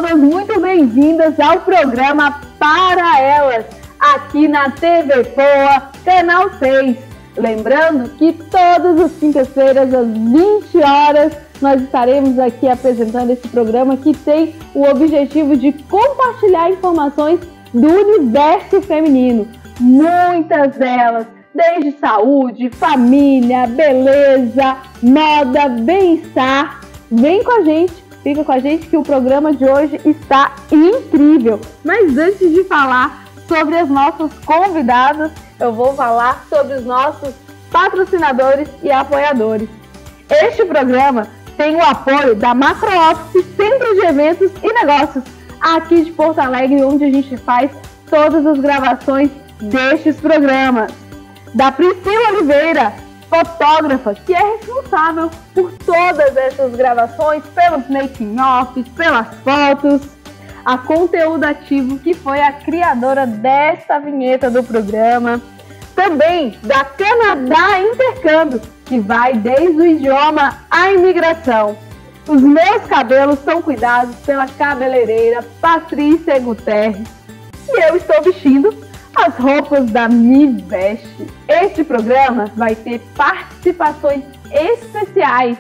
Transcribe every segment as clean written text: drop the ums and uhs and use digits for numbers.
todas muito bem-vindas ao programa Para Elas, aqui na TV Poa, Canal 6. Lembrando que todas as quintas-feiras, às 20 horas, nós estaremos aqui apresentando esse programa que tem o objetivo de compartilhar informações do universo feminino. Muitas delas, desde saúde, família, beleza, moda, bem-estar. Vem com a gente, fica com a gente que o programa de hoje está incrível. Mas antes de falar sobre as nossas convidadas, eu vou falar sobre os nossos patrocinadores e apoiadores. Este programa tem o apoio da Macro Office, Centro de Eventos e Negócios, aqui de Porto Alegre, onde a gente faz todas as gravações destes programas. Da Priscila Oliveira, fotógrafa, que é responsável por todas essas gravações, pelos making-offs, pelas fotos. A Conteúdo Ativo, que foi a criadora desta vinheta do programa. Também da Canadá Intercâmbio, que vai desde o idioma à imigração. Os meus cabelos são cuidados pela cabeleireira Patrícia Guterres. E eu estou vestindo as roupas da Me Veste. Este programa vai ter participações especiais.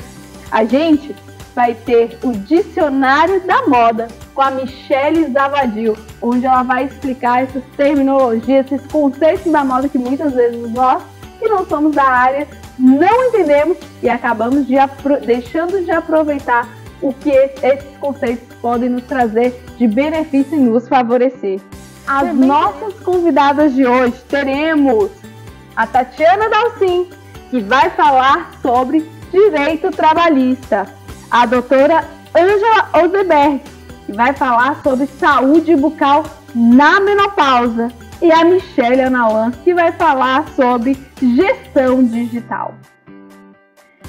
A gente vai ter o Dicionário da Moda com a Michele Zavadil, onde ela vai explicar essas terminologias, esses conceitos da moda que muitas vezes nós, que não somos da área, não entendemos e acabamos deixando de aproveitar o que esses conceitos podem nos trazer de benefício e nos favorecer. As nossas convidadas de hoje teremos a Tatiana Dalcin, que vai falar sobre direito trabalhista, a doutora Ângela Ozeberg, que vai falar sobre saúde bucal na menopausa, e a Michele Analan, que vai falar sobre gestão digital.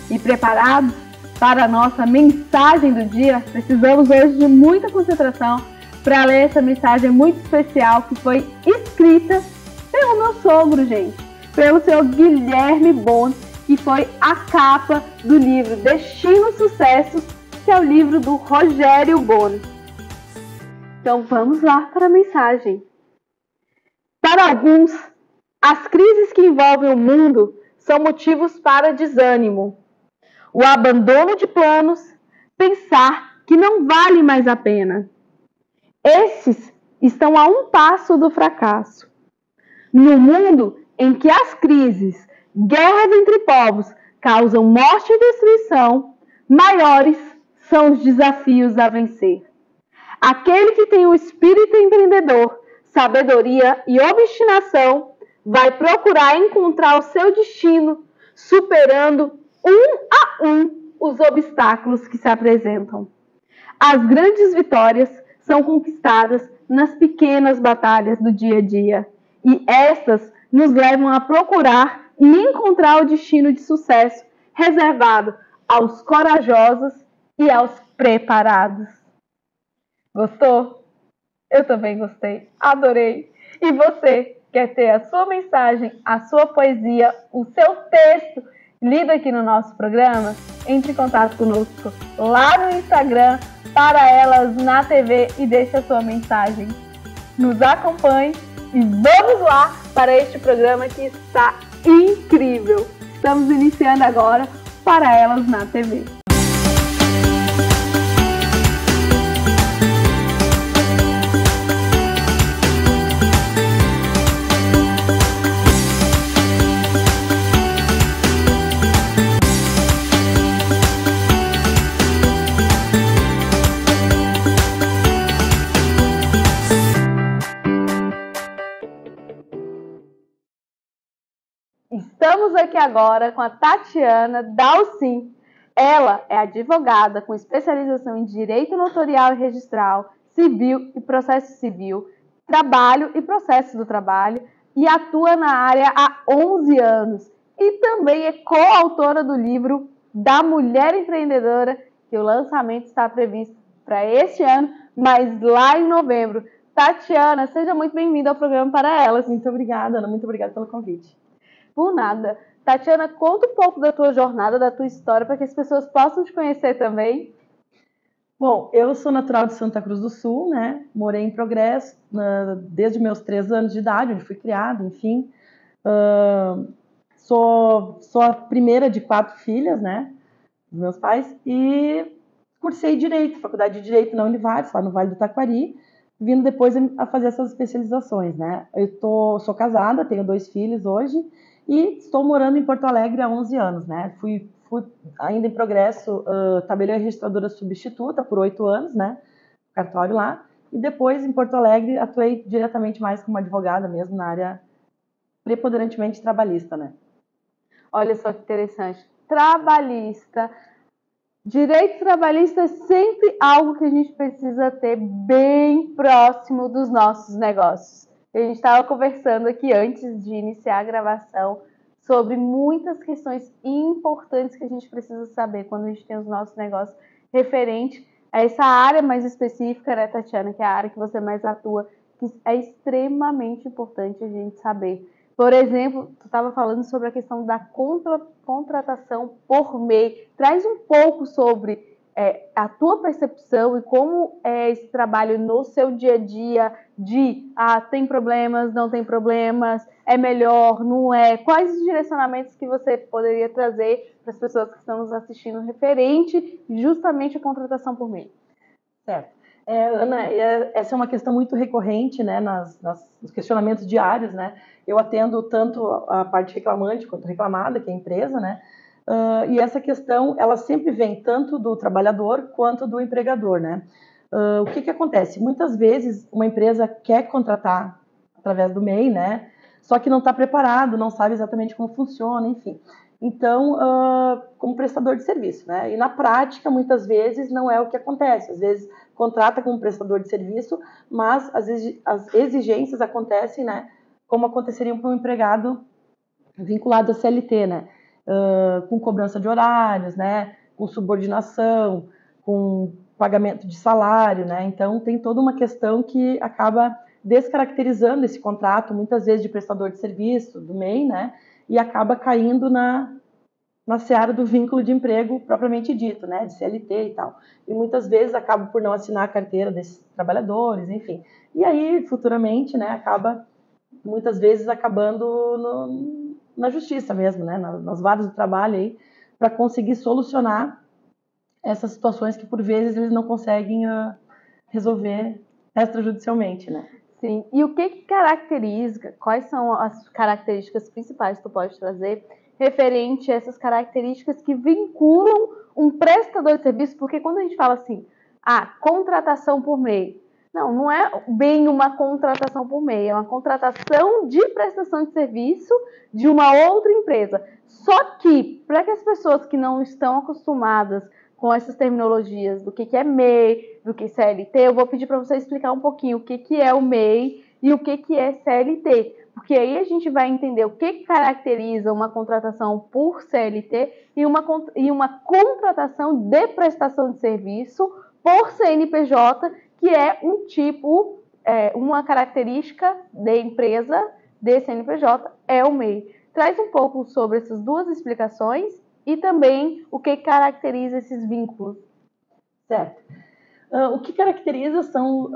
E preparados para a nossa mensagem do dia, precisamos hoje de muita concentração para ler essa mensagem muito especial que foi escrita pelo meu sogro, gente, pelo seu Guilherme Bon, que foi a capa do livro Destino Sucessos, que é o livro do Rogério Bon. Então vamos lá para a mensagem. Para alguns, as crises que envolvem o mundo são motivos para desânimo, o abandono de planos, pensar que não vale mais a pena. Esses estão a um passo do fracasso. No mundo em que as crises, guerras entre povos causam morte e destruição, maiores são os desafios a vencer. Aquele que tem o espírito empreendedor, sabedoria e obstinação vai procurar encontrar o seu destino, superando um a um os obstáculos que se apresentam. As grandes vitórias são conquistadas nas pequenas batalhas do dia a dia, e estas nos levam a procurar e encontrar o destino de sucesso reservado aos corajosos e aos preparados. Gostou? Eu também gostei, adorei. E você quer ter a sua mensagem, a sua poesia, o seu texto lido aqui no nosso programa? Entre em contato conosco lá no Instagram, Para Elas na TV, e deixe a sua mensagem. Nos acompanhe e vamos lá para este programa que está incrível. Estamos iniciando agora Para Elas na TV. Estamos aqui agora com a Tatiana Dalcin. Ela é advogada com especialização em Direito Notorial e Registral, Civil e Processo Civil, Trabalho e Processo do Trabalho, e atua na área há 11 anos. E também é coautora do livro Da Mulher Empreendedora, que o lançamento está previsto para este ano, mas lá em novembro. Tatiana, seja muito bem-vinda ao programa Para Elas. Muito obrigada, Ana. Muito obrigada pelo convite. Por nada. Tatiana, conta um pouco da tua jornada, da tua história, para que as pessoas possam te conhecer também. Bom, eu sou natural de Santa Cruz do Sul, né? Morei em Progresso desde meus 3 anos de idade, onde fui criada, enfim. Sou a primeira de 4 filhas, né? Dos meus pais. E cursei Direito, Faculdade de Direito na Univates, lá no Vale do Taquari, vindo depois a fazer essas especializações, né? Sou casada, tenho 2 filhos hoje e estou morando em Porto Alegre há 11 anos, né? Fui ainda em Progresso, tabelião e registradora substituta por 8 anos, né? Cartório lá. E depois, em Porto Alegre, atuei diretamente mais como advogada mesmo, na área preponderantemente trabalhista, né? Olha só que interessante. Trabalhista. Direito trabalhista é sempre algo que a gente precisa ter bem próximo dos nossos negócios. A gente estava conversando aqui antes de iniciar a gravação sobre muitas questões importantes que a gente precisa saber quando a gente tem os nossos negócios referente a essa área mais específica, né, Tatiana, que é a área que você mais atua, que é extremamente importante a gente saber. Por exemplo, tu estava falando sobre a questão da contratação por MEI. Traz um pouco sobre a tua percepção e como é esse trabalho no seu dia a dia de tem problemas, não tem problemas, é melhor, não é? Quais os direcionamentos que você poderia trazer para as pessoas que estão nos assistindo referente justamente à contratação por MEI? Certo. Ana, essa é uma questão muito recorrente, né, nos questionamentos diários, né? Eu atendo tanto a parte reclamante quanto reclamada, que é a empresa, né? E essa questão, ela sempre vem tanto do trabalhador quanto do empregador, né? O que acontece? Muitas vezes uma empresa quer contratar através do MEI, né? Só que não está preparado, não sabe exatamente como funciona, enfim. Então, como prestador de serviço, né? E na prática, muitas vezes, não é o que acontece. Às vezes, contrata como prestador de serviço, mas as exigências acontecem, né? Como aconteceriam para um empregado vinculado à CLT, né? Com cobrança de horários, né? Com subordinação, com pagamento de salário, né? Então, tem toda uma questão que acaba descaracterizando esse contrato, muitas vezes de prestador de serviço, do MEI, né? E acaba caindo na seara do vínculo de emprego propriamente dito, né, de CLT e tal. E muitas vezes acaba por não assinar a carteira desses trabalhadores, enfim. E aí, futuramente, né, acaba muitas vezes acabando na justiça mesmo, né, nas varas do trabalho aí, para conseguir solucionar essas situações que por vezes eles não conseguem resolver extrajudicialmente, né. Sim. E o que caracteriza, quais são as características principais que tu pode trazer referente a essas características que vinculam um prestador de serviço? Porque quando a gente fala assim, contratação por MEI, não é bem uma contratação por MEI, é uma contratação de prestação de serviço de uma outra empresa. Só que, para que as pessoas que não estão acostumadas com essas terminologias do que é MEI, do que CLT, eu vou pedir para você explicar um pouquinho o que é o MEI e o que é CLT, porque aí a gente vai entender o que caracteriza uma contratação por CLT e uma contratação de prestação de serviço por CNPJ, que é um tipo, uma característica de empresa de CNPJ, é o MEI. Traz um pouco sobre essas duas explicações e também o que caracteriza esses vínculos. Certo. O que caracteriza são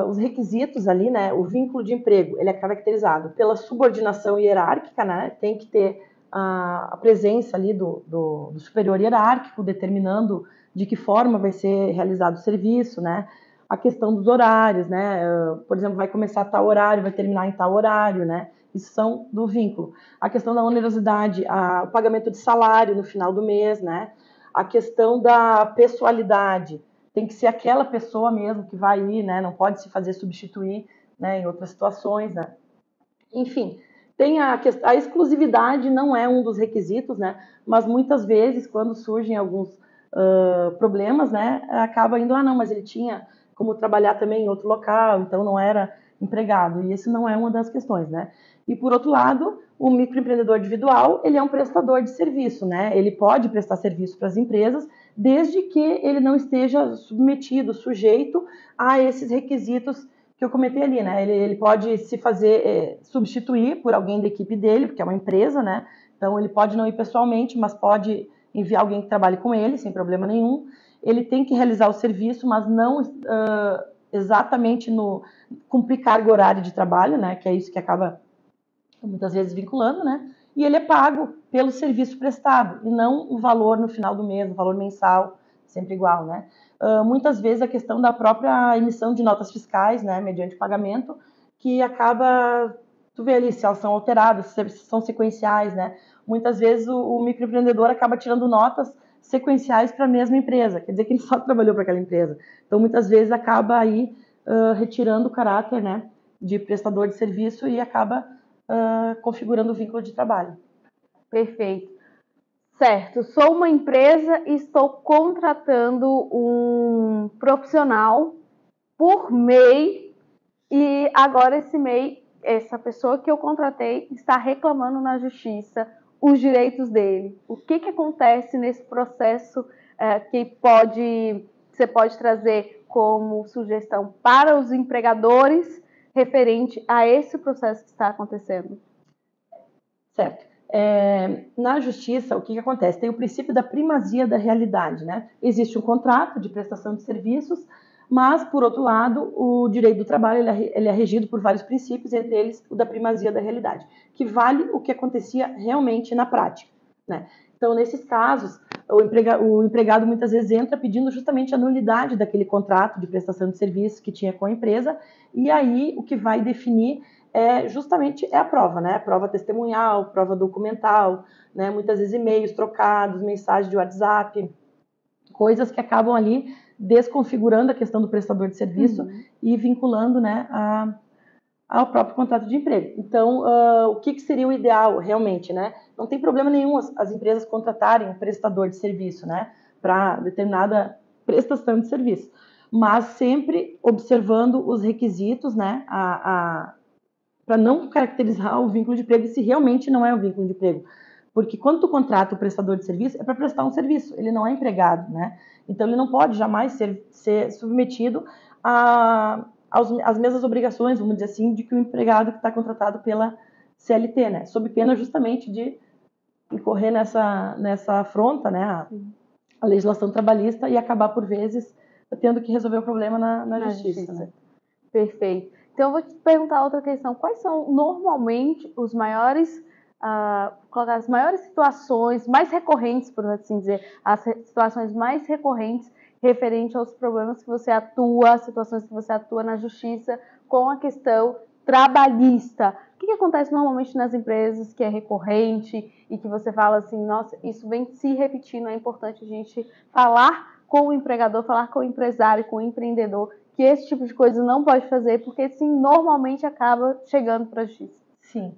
os requisitos ali, né? O vínculo de emprego, ele é caracterizado pela subordinação hierárquica, né? Tem que ter a presença ali do superior hierárquico, determinando de que forma vai ser realizado o serviço, né? A questão dos horários, né? Por exemplo, vai começar a tal horário, vai terminar em tal horário, né? Isso são do vínculo. A questão da onerosidade, o pagamento de salário no final do mês, né? A questão da pessoalidade, tem que ser aquela pessoa mesmo que vai ir, né? Não pode se fazer substituir, né? Em outras situações, né? Enfim, tem a exclusividade não é um dos requisitos, né? Mas muitas vezes, quando surgem alguns problemas, né? Acaba indo, não, mas ele tinha como trabalhar também em outro local, então não era empregado. E isso não é uma das questões, né? E por outro lado, o microempreendedor individual, ele é um prestador de serviço, né? Ele pode prestar serviço para as empresas, desde que ele não esteja submetido, sujeito a esses requisitos que eu comentei ali, né? Ele pode se fazer substituir por alguém da equipe dele, porque é uma empresa, né? Então ele pode não ir pessoalmente, mas pode enviar alguém que trabalhe com ele, sem problema nenhum. ele tem que realizar o serviço, mas não exatamente no cumprir carga horária de trabalho, né, que é isso que acaba muitas vezes vinculando, né, e ele é pago pelo serviço prestado, e não o valor no final do mês, o valor mensal, sempre igual, né. Muitas vezes a questão da própria emissão de notas fiscais, né, mediante pagamento, que acaba, tu vê ali, se elas são alteradas, se são sequenciais, né, muitas vezes o microempreendedor acaba tirando notas sequenciais para a mesma empresa, quer dizer que ele só trabalhou para aquela empresa. Então, muitas vezes acaba aí retirando o caráter, né, de prestador de serviço e acaba configurando o vínculo de trabalho. Perfeito. Certo, sou uma empresa e estou contratando um profissional por MEI e agora esse MEI, essa pessoa que eu contratei, está reclamando na justiça os direitos dele. O que acontece nesse processo que você pode trazer como sugestão para os empregadores referente a esse processo que está acontecendo? Certo. Na justiça, o que acontece? Tem o princípio da primazia da realidade, né? Existe um contrato de prestação de serviços, mas, por outro lado, o direito do trabalho ele é regido por vários princípios, entre eles o da primazia da realidade, que vale o que acontecia realmente na prática, né? Então, nesses casos, o empregado muitas vezes entra pedindo justamente a nulidade daquele contrato de prestação de serviços que tinha com a empresa, e aí o que vai definir justamente a prova, né? A prova testemunhal, prova documental, né? Muitas vezes e-mails trocados, mensagens de WhatsApp, coisas que acabam ali desconfigurando a questão do prestador de serviço e vinculando, né, ao próprio contrato de emprego. Então, o que seria o ideal realmente, né? Não tem problema nenhum as empresas contratarem um prestador de serviço, né, para determinada prestação de serviço, mas sempre observando os requisitos, né, para não caracterizar o vínculo de emprego se realmente não é um vínculo de emprego. Porque quando tu contrata o prestador de serviço, é para prestar um serviço, ele não é empregado, né? Então, ele não pode jamais ser submetido às mesmas obrigações, vamos dizer assim, de que o empregado que está contratado pela CLT, né? Sob pena justamente de incorrer nessa afronta, né? A legislação trabalhista e acabar, por vezes, tendo que resolver o problema na justiça. Né? Perfeito. Então, eu vou te perguntar outra questão. Quais são, normalmente, as maiores situações mais recorrentes, por assim dizer, as situações mais recorrentes referente aos problemas que você atua, situações que você atua na justiça com a questão trabalhista? O que acontece normalmente nas empresas que é recorrente e que você fala assim, nossa, isso vem se repetindo, é importante a gente falar com o empregador, falar com o empresário, com o empreendedor, que esse tipo de coisa não pode fazer, porque sim, normalmente acaba chegando para a justiça. Sim.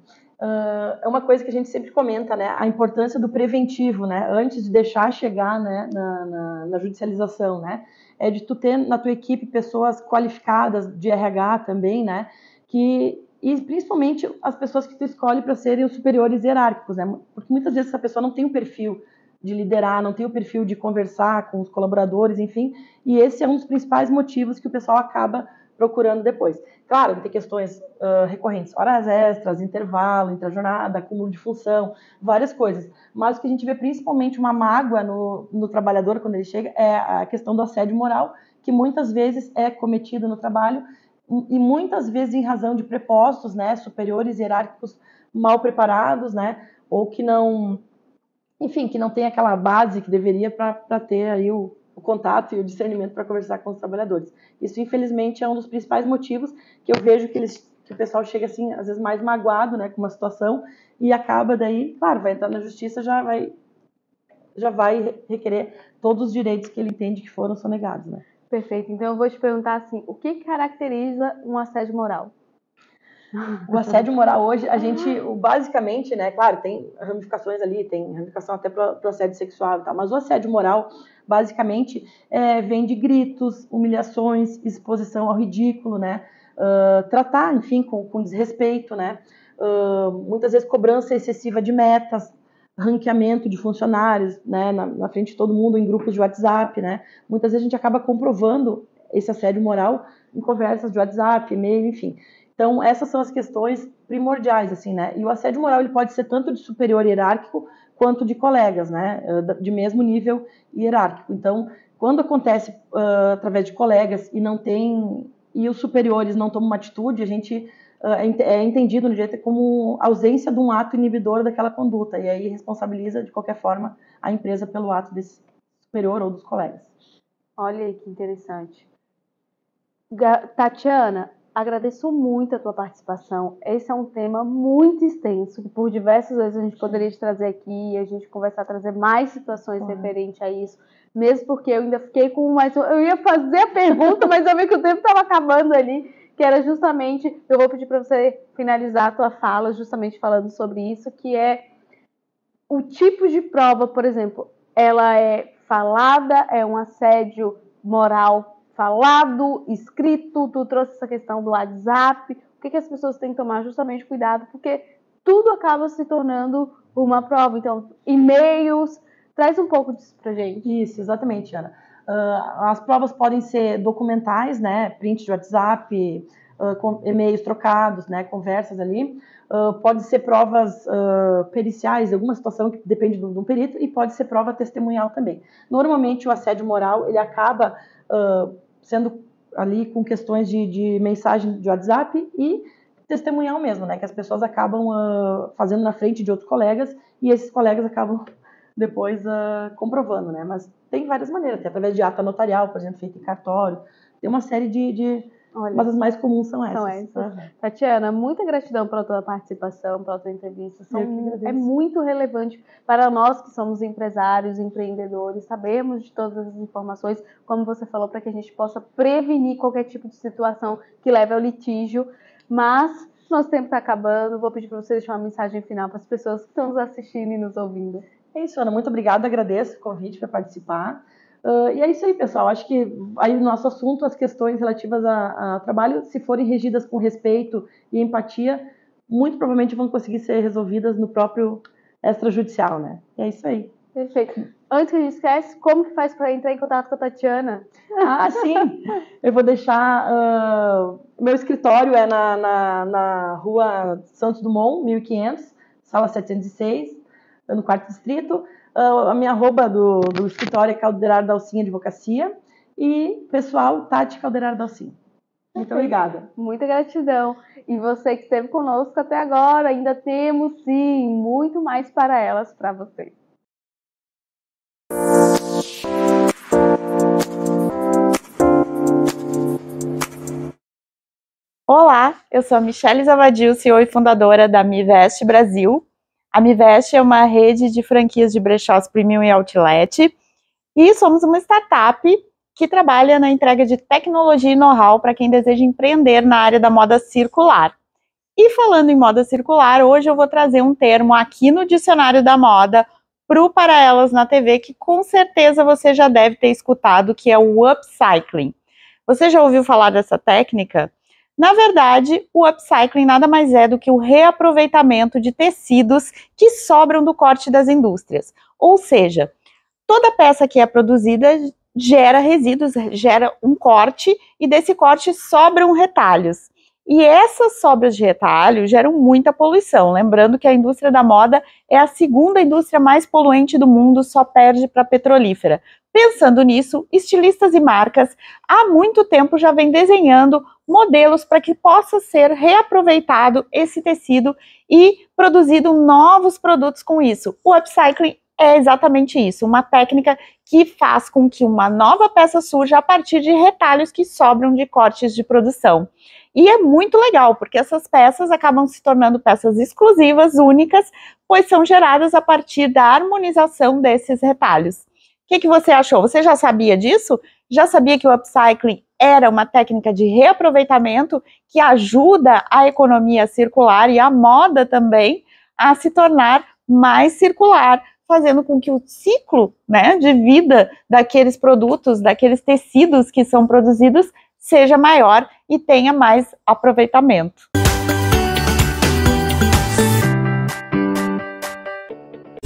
É uma coisa que a gente sempre comenta, né? A importância do preventivo, né? Antes de deixar chegar, né, na judicialização, né? É de tu ter na tua equipe pessoas qualificadas de RH também, né? E principalmente as pessoas que tu escolhe para serem os superiores hierárquicos, né? Porque muitas vezes essa pessoa não tem o perfil de liderar, não tem o perfil de conversar com os colaboradores, enfim, e esse é um dos principais motivos que o pessoal acaba procurando depois. Claro, tem questões recorrentes, horas extras, intervalo, intrajornada, acúmulo de função, várias coisas, mas o que a gente vê principalmente uma mágoa no trabalhador quando ele chega é a questão do assédio moral, que muitas vezes é cometido no trabalho e muitas vezes em razão de prepostos, né, superiores hierárquicos mal preparados, né, ou que não... Enfim, que não tem aquela base que deveria para ter aí o contato e o discernimento para conversar com os trabalhadores. Isso, infelizmente, é um dos principais motivos que eu vejo que o pessoal chega, assim, às vezes mais magoado, né, com uma situação e acaba daí, claro, vai entrar na justiça, já vai requerer todos os direitos que ele entende que foram sonegados, né. Perfeito. Então, eu vou te perguntar assim, o que caracteriza um assédio moral? O assédio moral hoje, a gente, basicamente, né, claro, tem ramificações ali, tem ramificação até para o assédio sexual e tal, mas o assédio moral, basicamente, vem de gritos, humilhações, exposição ao ridículo, né, tratar, enfim, com desrespeito, né, muitas vezes cobrança excessiva de metas, ranqueamento de funcionários, né, na frente de todo mundo, em grupos de WhatsApp, né, muitas vezes a gente acaba comprovando esse assédio moral em conversas de WhatsApp, e-mail, enfim. Então, essas são as questões primordiais, assim, né? E o assédio moral, ele pode ser tanto de superior hierárquico quanto de colegas, né? De mesmo nível hierárquico. Então, Quando acontece através de colegas e os superiores não tomam uma atitude, a gente é entendido no direito como ausência de um ato inibidor daquela conduta, e aí responsabiliza de qualquer forma a empresa pelo ato desse superior ou dos colegas. Olha aí que interessante. Tatiana, agradeço muito a tua participação. Esse é um tema muito extenso, que por diversas vezes a gente poderia te trazer aqui e a gente conversar, trazer mais situações referentes a isso, mesmo porque eu ainda fiquei com mais... Eu ia fazer a pergunta, mas eu vi que o tempo estava acabando ali, que era justamente... Eu vou pedir para você finalizar a tua fala, justamente falando sobre isso, que é o tipo de prova, por exemplo, ela é falada, é um assédio moral falado, escrito, tu trouxe essa questão do WhatsApp, o que as pessoas têm que tomar justamente cuidado, porque tudo acaba se tornando uma prova. Então, e-mails, traz um pouco disso pra gente. Isso, exatamente, Ana. As provas podem ser documentais, né, print de WhatsApp, com e-mails trocados, né, conversas ali. Pode ser provas periciais, alguma situação que depende de um perito, e pode ser prova testemunhal também. Normalmente, o assédio moral, ele acaba sendo ali com questões de mensagem de WhatsApp e testemunhal mesmo, né, que as pessoas acabam fazendo na frente de outros colegas, e esses colegas acabam depois comprovando, né, mas tem várias maneiras, tem através de ata notarial, por exemplo, feita em cartório, tem uma série Olha, mas as mais comuns são essas. Uhum. Tatiana, muita gratidão pela tua participação, pela tua entrevista. É muito relevante para nós que somos empresários, empreendedores, sabemos de todas as informações, como você falou, para que a gente possa prevenir qualquer tipo de situação que leve ao litígio. Mas nosso tempo está acabando, vou pedir para você deixar uma mensagem final para as pessoas que estão nos assistindo e nos ouvindo. É isso, Ana, muito obrigada, agradeço o convite para participar. E é isso aí, pessoal. Acho que aí no nosso assunto, as questões relativas a trabalho, se forem regidas com respeito e empatia, muito provavelmente vão conseguir ser resolvidas no próprio extrajudicial, né? E é isso aí. Perfeito. Antes que a gente esquece, como que faz para entrar em contato com a Tatiana? Sim. Eu vou deixar... meu escritório é na rua Santos Dumont, 1500, sala 706, no 4º distrito. A minha arroba do escritório é Calderaro Dalcin Advocacia, e pessoal, Tati Calderaro Dalcin. Muito obrigada. Muita gratidão. E você que esteve conosco até agora, ainda temos sim muito mais para elas, para você. Olá, eu sou a Michele Zavadil, CEO e fundadora da Mivest Brasil. A Mivest é uma rede de franquias de brechós premium e outlet, e somos uma startup que trabalha na entrega de tecnologia e know-how para quem deseja empreender na área da moda circular. E falando em moda circular, hoje eu vou trazer um termo aqui no Dicionário da Moda para elas na TV, que com certeza você já deve ter escutado, que é o upcycling. Você já ouviu falar dessa técnica? Na verdade, o upcycling nada mais é do que o reaproveitamento de tecidos que sobram do corte das indústrias. Ou seja, toda peça que é produzida gera resíduos, gera um corte, e desse corte sobram retalhos. E essas sobras de retalho geram muita poluição. Lembrando que a indústria da moda é a segunda indústria mais poluente do mundo, só perde para a petrolífera. Pensando nisso, estilistas e marcas há muito tempo já vêm desenhando modelos para que possa ser reaproveitado esse tecido e produzido novos produtos com isso. O upcycling é exatamente isso, uma técnica que faz com que uma nova peça surja a partir de retalhos que sobram de cortes de produção. E é muito legal, porque essas peças acabam se tornando peças exclusivas, únicas, pois são geradas a partir da harmonização desses retalhos. O que você achou? Você já sabia disso? Já sabia que o upcycling era uma técnica de reaproveitamento que ajuda a economia circular e a moda também a se tornar mais circular, fazendo com que o ciclo, né, de vida daqueles produtos, daqueles tecidos que são produzidos, seja maior e tenha mais aproveitamento.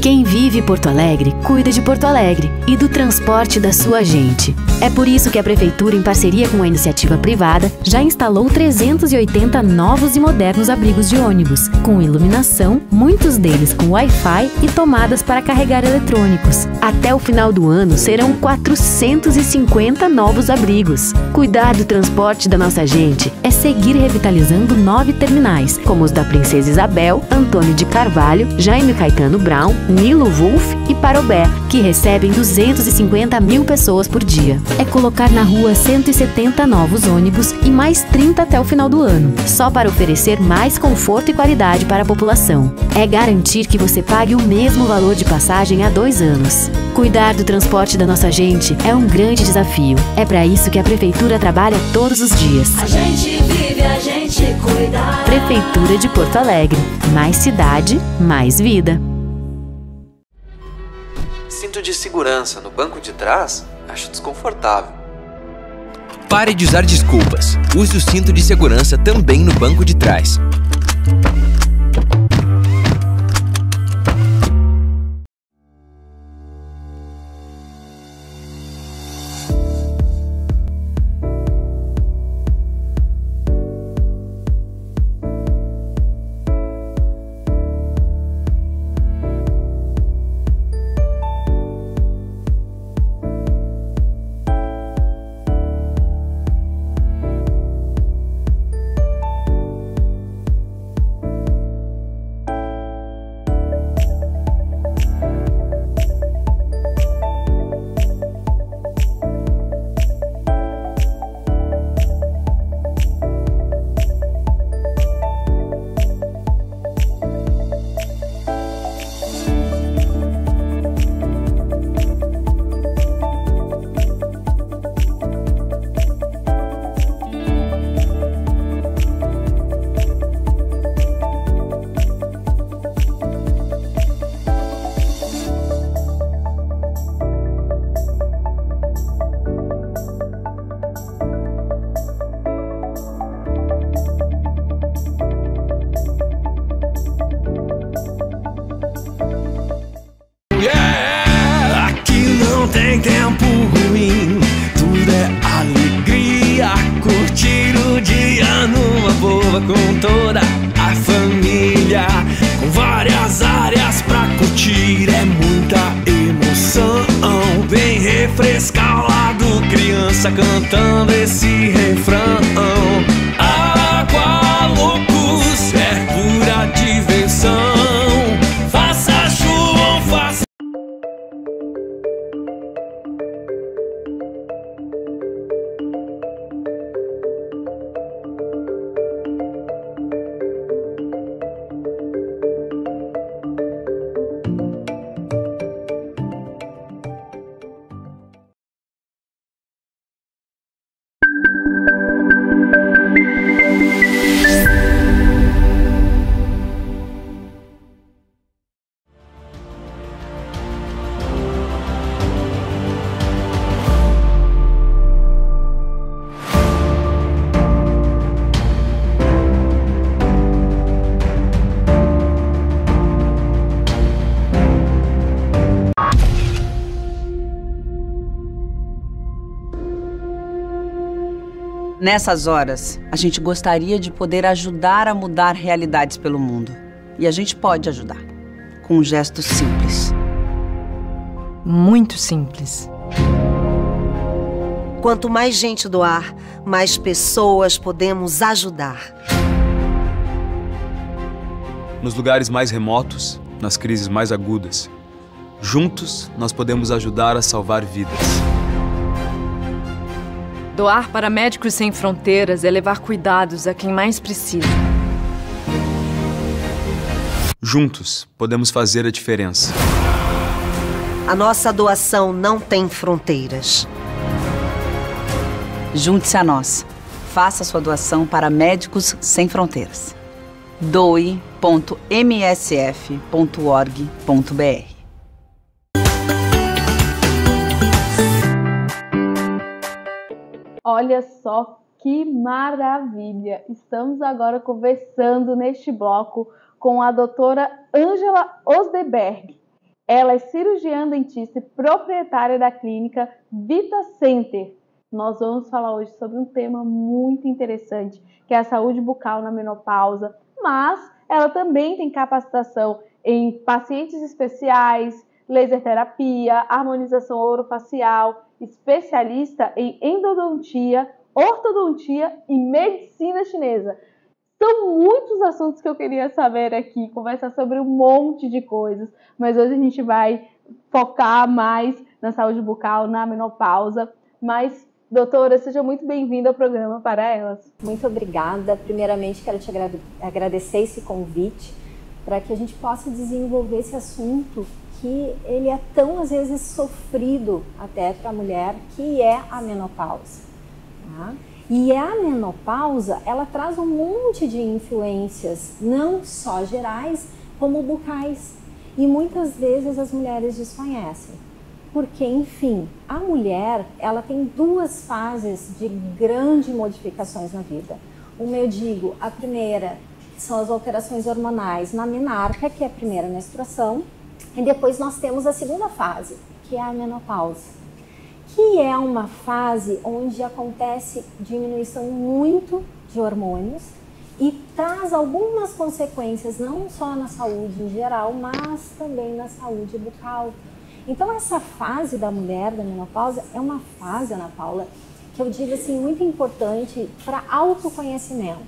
Quem vive Porto Alegre, cuida de Porto Alegre e do transporte da sua gente. É por isso que a Prefeitura, em parceria com a iniciativa privada, já instalou 380 novos e modernos abrigos de ônibus, com iluminação, muitos deles com Wi-Fi e tomadas para carregar eletrônicos. Até o final do ano, serão 450 novos abrigos. Cuidar do transporte da nossa gente é seguir revitalizando 9 terminais, como os da Princesa Isabel, Antônio de Carvalho, Jaime Caetano Brown, Nilo Wolf e Parobé, que recebem 250 mil pessoas por dia. É colocar na rua 170 novos ônibus e mais 30 até o final do ano, só para oferecer mais conforto e qualidade para a população. É garantir que você pague o mesmo valor de passagem há 2 anos. Cuidar do transporte da nossa gente é um grande desafio. É para isso que a Prefeitura trabalha todos os dias. A gente vive, a gente cuida. Prefeitura de Porto Alegre. Mais cidade, mais vida. Cinto de segurança no banco de trás? Acho desconfortável. Pare de usar desculpas. Use o cinto de segurança também no banco de trás. tem tempo ruim, tudo é alegria. Curtir o dia numa boa com toda a família, com várias áreas pra curtir, é muita emoção. Vem refrescar o lado, criança cantando esse refrão. Aqualocos é pura diversão. Faça chuva ou faça... Nessas horas, a gente gostaria de poder ajudar a mudar realidades pelo mundo. E a gente pode ajudar, com um gesto simples. Muito simples. Quanto mais gente doar, mais pessoas podemos ajudar. Nos lugares mais remotos, nas crises mais agudas, juntos nós podemos ajudar a salvar vidas. Doar para Médicos Sem Fronteiras é levar cuidados a quem mais precisa. Juntos, podemos fazer a diferença. A nossa doação não tem fronteiras. Junte-se a nós. Faça sua doação para Médicos Sem Fronteiras. doe.msf.org.br. Olha só que maravilha! Estamos agora conversando neste bloco com a doutora Ângela Osdeberg. Ela é cirurgiã dentista e proprietária da clínica Vita Center. Nós vamos falar hoje sobre um tema muito interessante, que é a saúde bucal na menopausa, mas ela também tem capacitação em pacientes especiais, laser terapia, harmonização orofacial, especialista em endodontia, ortodontia e medicina chinesa. São muitos assuntos que eu queria saber aqui, conversar sobre um monte de coisas, mas hoje a gente vai focar mais na saúde bucal, na menopausa. Mas, doutora, seja muito bem-vinda ao programa Para Elas. Muito obrigada. Primeiramente, quero te agradecer esse convite para que a gente possa desenvolver esse assunto que ele é tão, às vezes, sofrido até para a mulher, que é a menopausa. Tá? E a menopausa, ela traz um monte de influências, não só gerais, como bucais. E muitas vezes as mulheres desconhecem. Porque, enfim, a mulher, ela tem duas fases de grandes modificações na vida. Uma, eu digo, a primeira são as alterações hormonais na menarca, que é a primeira menstruação. E depois nós temos a segunda fase, que é a menopausa, que é uma fase onde acontece diminuição muito de hormônios e traz algumas consequências, não só na saúde em geral, mas também na saúde bucal. Então essa fase da mulher, da menopausa, é uma fase, Ana Paula, que eu digo assim, muito importante para autoconhecimento,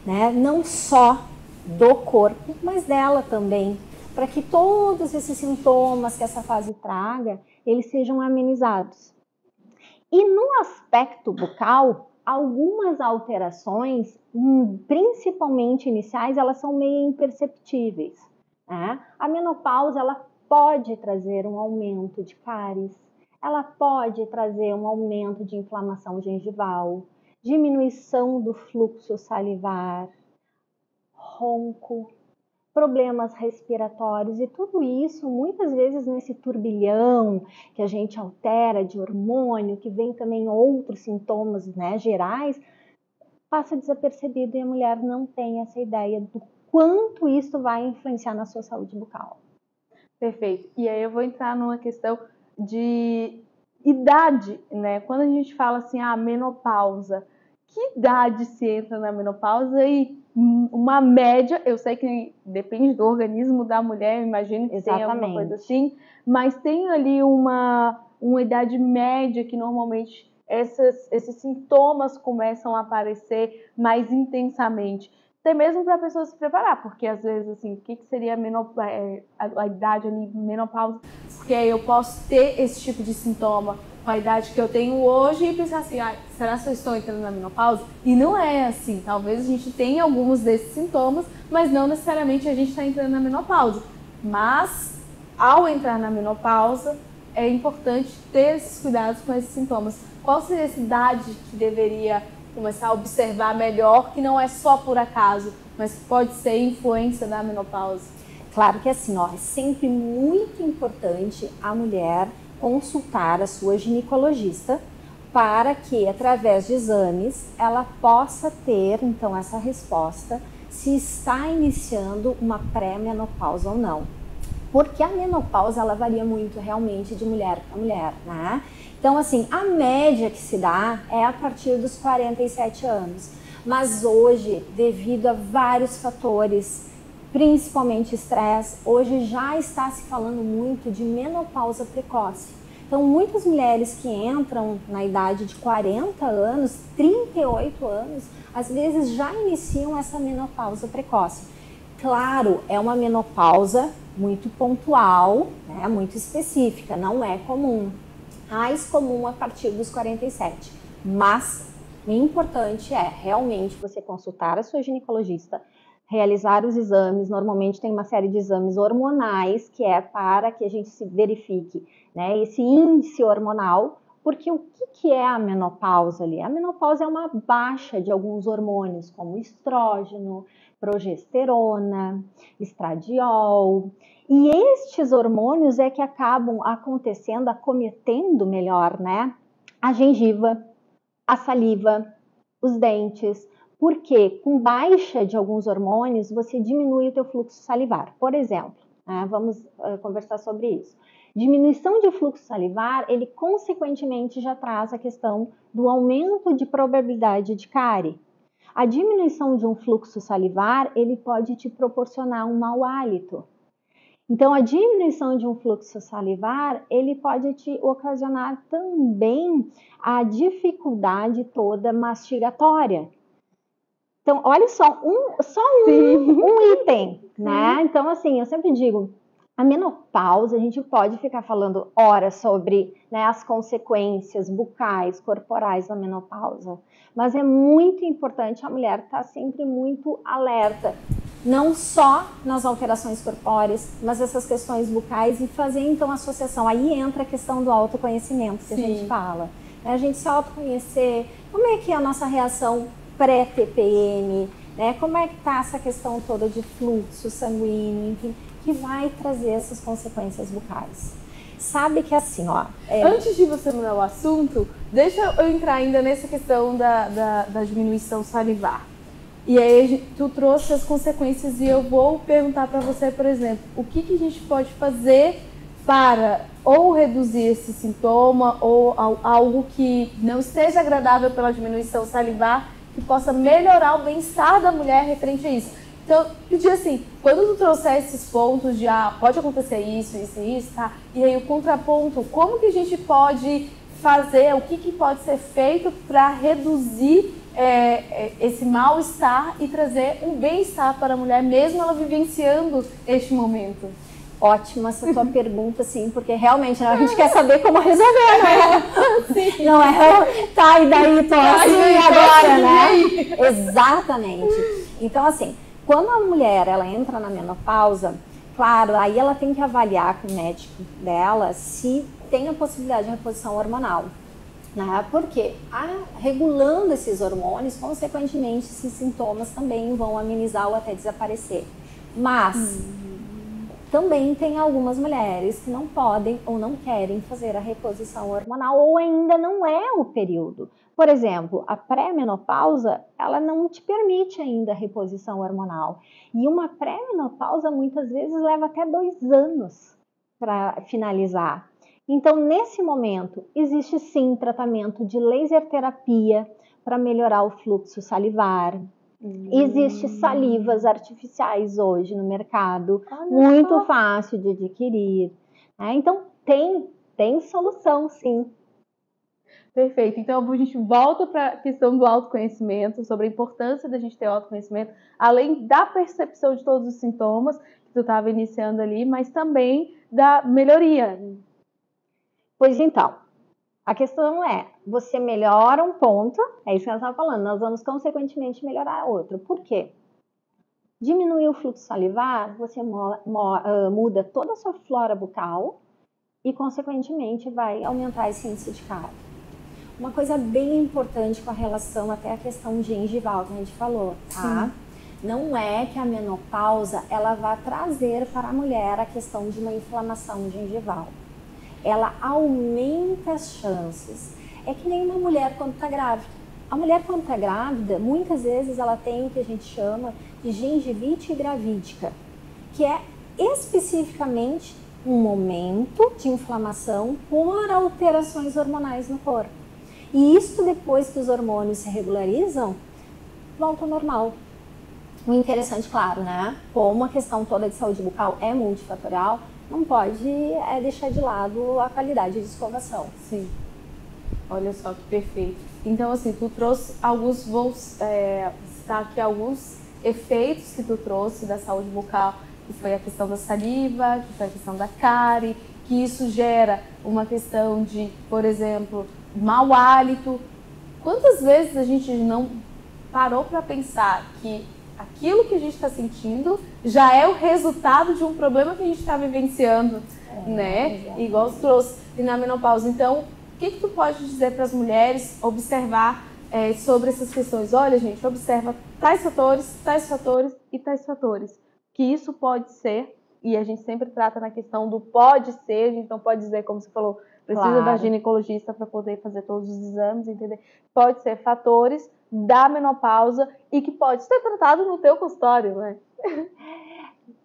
né? Não só do corpo, mas dela também, para que todos esses sintomas que essa fase traga, eles sejam amenizados. E no aspecto bucal, algumas alterações, principalmente iniciais, elas são meio imperceptíveis, né? A menopausa, ela pode trazer um aumento de cáries, ela pode trazer um aumento de inflamação gengival, diminuição do fluxo salivar, ronco, problemas respiratórios, e tudo isso, muitas vezes nesse turbilhão que a gente altera de hormônio, que vem também outros sintomas, né, gerais, passa desapercebido e a mulher não tem essa ideia do quanto isso vai influenciar na sua saúde bucal. Perfeito. E aí eu vou entrar numa questão de idade, né? Quando a gente fala assim, menopausa, que idade se entra na menopausa? E uma média, eu sei que depende do organismo da mulher, eu imagino que tem alguma coisa assim, mas tem ali uma idade média que normalmente esses sintomas começam a aparecer mais intensamente. Até mesmo para a pessoa se preparar, porque às vezes, assim, o que seria a idade ali, menopausa? Porque aí eu posso ter esse tipo de sintoma com a idade que eu tenho hoje e pensar assim, será que eu estou entrando na menopausa? E não é assim, talvez a gente tenha alguns desses sintomas, mas não necessariamente a gente está entrando na menopausa. Mas, ao entrar na menopausa, é importante ter esses cuidados com esses sintomas. Qual seria essa idade que deveria começar a observar melhor, que não é só por acaso, mas que pode ser influência da menopausa? Claro que assim, é sempre muito importante a mulher consultar a sua ginecologista para que, através de exames, ela possa ter, então, essa resposta se está iniciando uma pré-menopausa ou não. Porque a menopausa, ela varia muito realmente de mulher para mulher, né? Então, assim, a média que se dá é a partir dos 47 anos. Mas hoje, devido a vários fatores, principalmente estresse, hoje já está se falando muito de menopausa precoce. Então, muitas mulheres que entram na idade de 40 anos, 38 anos, às vezes já iniciam essa menopausa precoce. Claro, é uma menopausa muito pontual, né, muito específica, não é comum. Mais comum a partir dos 47. Mas o importante é realmente você consultar a sua ginecologista, realizar os exames. Normalmente tem uma série de exames hormonais que é para que a gente se verifique, né, esse índice hormonal, porque o que é a menopausa ali? A menopausa é uma baixa de alguns hormônios, como estrógeno, progesterona, estradiol. E estes hormônios é que acabam acometendo melhor, né? A gengiva, a saliva, os dentes. Porque com baixa de alguns hormônios, você diminui o teu fluxo salivar. Por exemplo, né? Vamos conversar sobre isso. Diminuição de fluxo salivar, ele consequentemente já traz a questão do aumento de probabilidade de cárie. A diminuição de um fluxo salivar, ele pode te proporcionar um mau hálito. Então, a diminuição de um fluxo salivar, ele pode te ocasionar também a dificuldade toda mastigatória. Então, olha só, um item, né? Então, assim, eu sempre digo, a menopausa, a gente pode ficar falando horas sobre, né, as consequências bucais, corporais da menopausa, mas é muito importante a mulher estar sempre muito alerta, não só nas alterações corpóreas, mas essas questões bucais, e fazer então associação. Aí entra a questão do autoconhecimento que a gente fala. A gente se autoconhecer, como é que é a nossa reação pré-TPM, né? Como é que está essa questão toda de fluxo sanguíneo, enfim, que vai trazer essas consequências bucais. Sabe que assim, ó... Antes de você mudar o assunto, deixa eu entrar ainda nessa questão da diminuição salivar. E aí tu trouxe as consequências e eu vou perguntar para você, por exemplo, o que a gente pode fazer para ou reduzir esse sintoma ou algo que não esteja agradável pela diminuição salivar, que possa melhorar o bem-estar da mulher referente a isso. Então, eu digo assim, quando tu trouxer esses pontos de, pode acontecer isso, isso e isso, tá? E aí o contraponto, como que a gente pode fazer, o que pode ser feito para reduzir esse mal-estar e trazer um bem-estar para a mulher, mesmo ela vivenciando este momento? Ótima essa tua pergunta, sim, porque realmente, né, a gente quer saber como resolver, né? Sim. Não é, tá, e daí tô assim agora, né? Exatamente. Então, assim, quando a mulher, ela entra na menopausa, claro, aí ela tem que avaliar com o médico dela se tem a possibilidade de reposição hormonal, né? Porque regulando esses hormônios, consequentemente, esses sintomas também vão amenizar ou até desaparecer. Mas também tem algumas mulheres que não podem ou não querem fazer a reposição hormonal ou ainda não é o período. Por exemplo, a pré-menopausa, ela não te permite ainda a reposição hormonal. E uma pré-menopausa muitas vezes leva até 2 anos para finalizar. Então, nesse momento, existe sim tratamento de laser terapia para melhorar o fluxo salivar. Existem salivas artificiais hoje no mercado, muito fácil de adquirir. Né? Então, tem solução, sim. Perfeito. Então, a gente volta para a questão do autoconhecimento, sobre a importância da gente ter autoconhecimento, além da percepção de todos os sintomas que tu estava iniciando ali, mas também da melhoria. Pois então, a questão é, você melhora um ponto, é isso que ela estava falando, nós vamos consequentemente melhorar outro. Por quê? Diminuir o fluxo salivar, você muda toda a sua flora bucal e, consequentemente, vai aumentar esse índice de cárie. Uma coisa bem importante com a relação até a questão gengival que a gente falou, tá? Sim. Não é que a menopausa, ela vai trazer para a mulher a questão de uma inflamação gengival. Ela aumenta as chances. É que nem uma mulher quando está grávida. A mulher quando está grávida, muitas vezes ela tem o que a gente chama de gengivite gravídica, que é especificamente um momento de inflamação por alterações hormonais no corpo. E isso depois que os hormônios se regularizam, volta ao normal. O interessante, claro, né? Como a questão toda de saúde bucal é multifatorial, não pode deixar de lado a qualidade de escovação. Sim. Olha só que perfeito. Então, assim, tu trouxe alguns, vou citar aqui alguns efeitos que tu trouxe da saúde bucal, que foi a questão da saliva, que foi a questão da cárie, que isso gera uma questão de, por exemplo, mau hálito. Quantas vezes a gente não parou para pensar que aquilo que a gente está sentindo já é o resultado de um problema que a gente está vivenciando, né? Igual você trouxe na menopausa. Então, o que tu pode dizer para as mulheres observar sobre essas questões? Olha, gente, observa tais fatores e tais fatores. Que isso pode ser, e a gente sempre trata na questão do pode ser, a gente não pode dizer, como você falou, precisa da ginecologista para poder fazer todos os exames, entender? Pode ser fatores da menopausa e que pode ser tratado no teu consultório, né?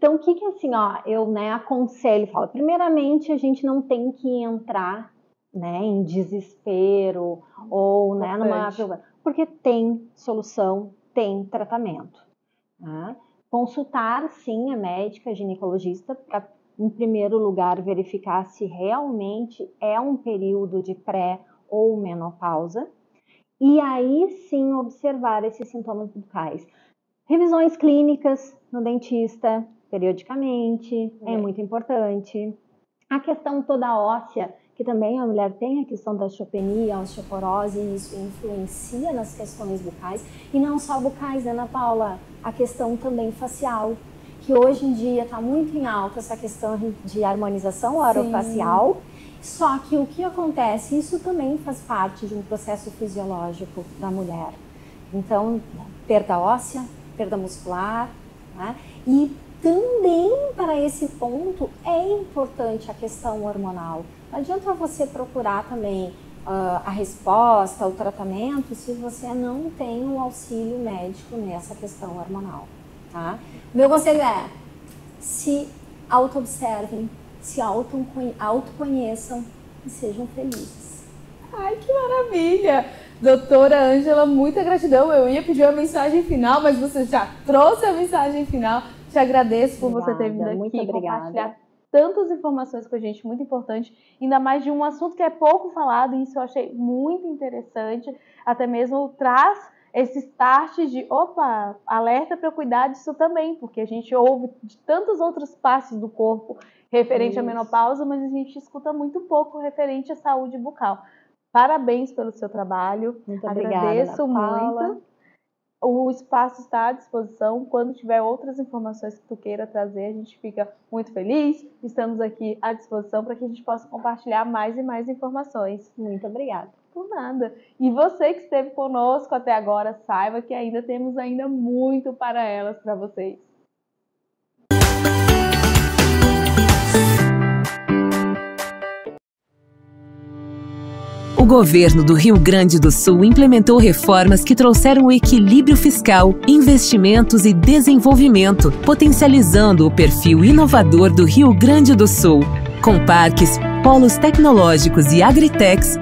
Então, o que assim, ó, eu, né, aconselho, falo, primeiramente, a gente não tem que entrar, né, em desespero ou, né, porque tem solução, tem tratamento. Né? Consultar, sim, a médica, a ginecologista, para, em primeiro lugar, verificar se realmente é um período de pré ou menopausa, e aí sim observar esses sintomas bucais. Revisões clínicas no dentista, periodicamente, é muito importante. A questão toda óssea, que também a mulher tem a questão da osteopenia, a osteoporose, e isso influencia nas questões bucais. E não só bucais, né, Ana Paula? A questão também facial, que hoje em dia está muito em alta essa questão de harmonização orofacial. Só que o que acontece, isso também faz parte de um processo fisiológico da mulher. Então, perda óssea, perda muscular, né? E também para esse ponto é importante a questão hormonal. Não adianta você procurar também a resposta, o tratamento, se você não tem um auxílio médico nessa questão hormonal. Tá? Meu conselho é, se auto-observem, se autoconheçam e sejam felizes. Ai, que maravilha! Doutora Ângela, muita gratidão. Eu ia pedir uma mensagem final, mas você já trouxe a mensagem final. Te agradeço por você ter vindo aqui compartilhar tantas informações com a gente, muito importante, ainda mais de um assunto que é pouco falado, e isso eu achei muito interessante, até mesmo traz esse start de, opa, alerta para eu cuidar disso também, porque a gente ouve de tantas outras partes do corpo referente à menopausa, mas a gente escuta muito pouco referente à saúde bucal. Parabéns pelo seu trabalho, muito obrigada, agradeço muito. O espaço está à disposição. Quando tiver outras informações que tu queira trazer, a gente fica muito feliz. Estamos aqui à disposição para que a gente possa compartilhar mais e mais informações. Muito obrigada. Por nada. E você que esteve conosco até agora, saiba que ainda temos muito para elas, para vocês. O governo do Rio Grande do Sul implementou reformas que trouxeram o equilíbrio fiscal, investimentos e desenvolvimento, potencializando o perfil inovador do Rio Grande do Sul, com parques, polos tecnológicos e agritechs,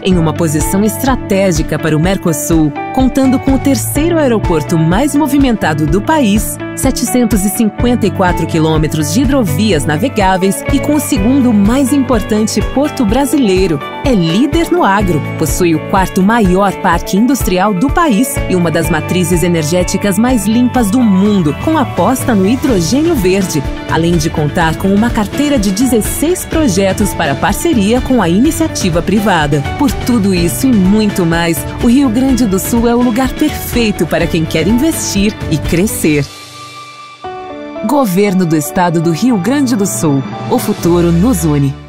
em uma posição estratégica para o Mercosul, contando com o terceiro aeroporto mais movimentado do país, 754 quilômetros de hidrovias navegáveis e com o segundo mais importante porto brasileiro. É líder no agro, possui o quarto maior parque industrial do país e uma das matrizes energéticas mais limpas do mundo, com aposta no hidrogênio verde, além de contar com uma carteira de 16 projetos para parceria com a iniciativa privada. Por tudo isso e muito mais, o Rio Grande do Sul é o lugar perfeito para quem quer investir e crescer. Governo do Estado do Rio Grande do Sul. O futuro nos une.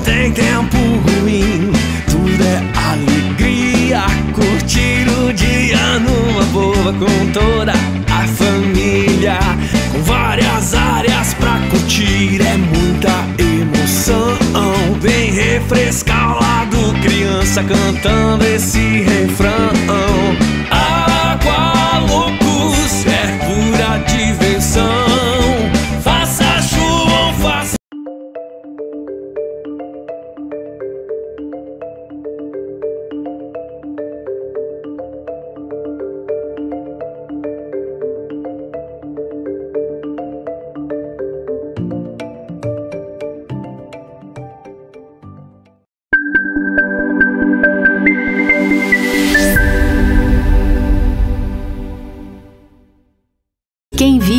tem tempo ruim, tudo é alegria, curtir o dia numa boa com toda a família, com várias áreas pra curtir, é muita emoção. Vem refrescar ao lado, criança cantando esse refrão. Água loucos, é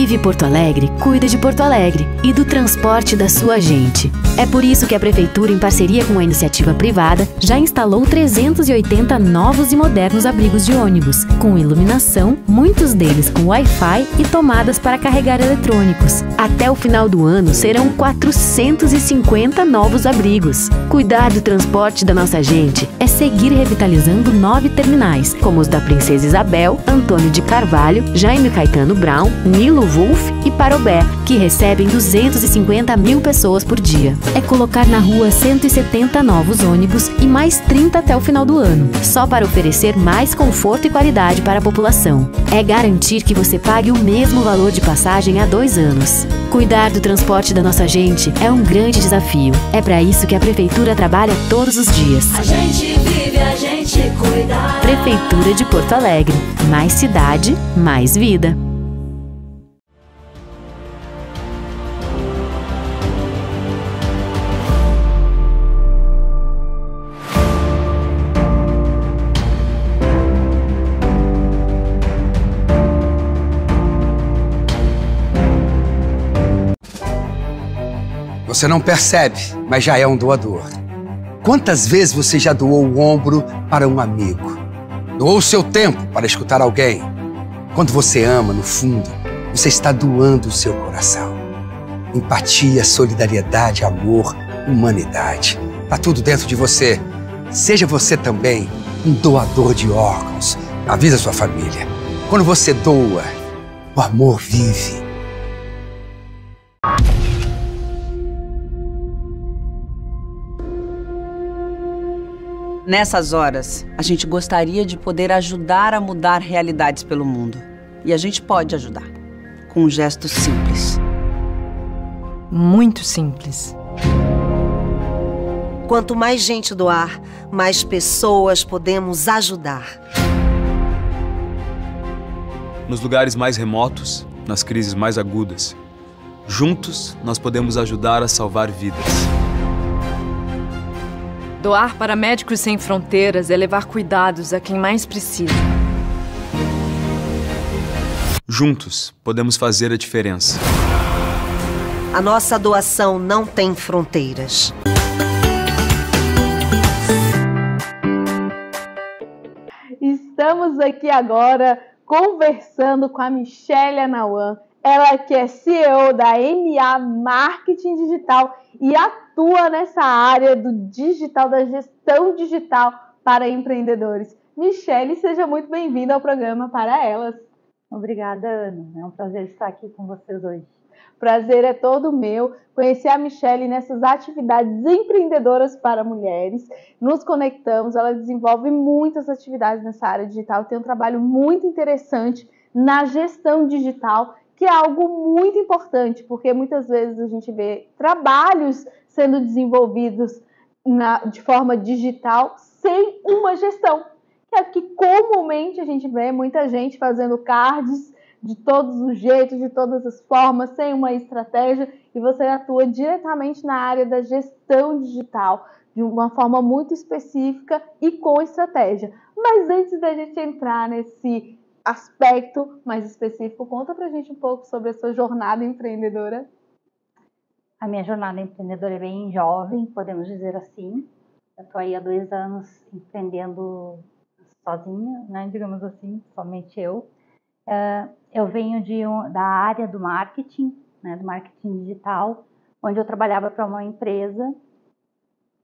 vive Porto Alegre, cuida de Porto Alegre e do transporte da sua gente. É por isso que a Prefeitura, em parceria com a iniciativa privada, já instalou 380 novos e modernos abrigos de ônibus, com iluminação, muitos deles com Wi-Fi e tomadas para carregar eletrônicos. Até o final do ano serão 450 novos abrigos. Cuidar do transporte da nossa gente é seguir revitalizando 9 terminais, como os da Princesa Isabel, Antônio de Carvalho, Jaime Caetano Brown, Nilo Wolff e Parobé, que recebem 250 mil pessoas por dia. É colocar na rua 170 novos ônibus e mais 30 até o final do ano, só para oferecer mais conforto e qualidade para a população. É garantir que você pague o mesmo valor de passagem há 2 anos. Cuidar do transporte da nossa gente é um grande desafio. É para isso que a Prefeitura trabalha todos os dias. A gente vive, a gente cuida. Prefeitura de Porto Alegre. Mais cidade, mais vida. Você não percebe, mas já é um doador. Quantas vezes você já doou o ombro para um amigo? Doou o seu tempo para escutar alguém? Quando você ama, no fundo, você está doando o seu coração. Empatia, solidariedade, amor, humanidade. Tá tudo dentro de você. Seja você também um doador de órgãos. Avisa sua família. Quando você doa, o amor vive. Nessas horas, a gente gostaria de poder ajudar a mudar realidades pelo mundo. E a gente pode ajudar, com um gesto simples. Muito simples. Quanto mais gente doar, mais pessoas podemos ajudar. Nos lugares mais remotos, nas crises mais agudas, juntos nós podemos ajudar a salvar vidas. Doar para Médicos Sem Fronteiras é levar cuidados a quem mais precisa. Juntos podemos fazer a diferença. A nossa doação não tem fronteiras. Estamos aqui agora conversando com a Michelle Anauã. Ela que é CEO da MA Marketing Digital e atua nessa área do digital, da gestão digital para empreendedores. Michelle, seja muito bem-vinda ao programa Para Elas. Obrigada, Ana. É um prazer estar aqui com vocês hoje. Prazer é todo meu conhecer a Michelle nessas atividades empreendedoras para mulheres. Nos conectamos, ela desenvolve muitas atividades nessa área digital, tem um trabalho muito interessante na gestão digital, que é algo muito importante, porque muitas vezes a gente vê trabalhos sendo desenvolvidos de forma digital sem uma gestão. Que é que comumente a gente vê muita gente fazendo cards de todos os jeitos, de todas as formas, sem uma estratégia, e você atua diretamente na área da gestão digital, de uma forma muito específica e com estratégia. Mas antes da gente entrar nesse aspecto mais específico, conta pra gente um pouco sobre a sua jornada empreendedora. A minha jornada empreendedora é bem jovem, podemos dizer assim. Eu estou aí há 2 anos empreendendo sozinha, né, digamos assim, somente eu. Eu venho da área do marketing, né, do marketing digital, onde eu trabalhava para uma empresa,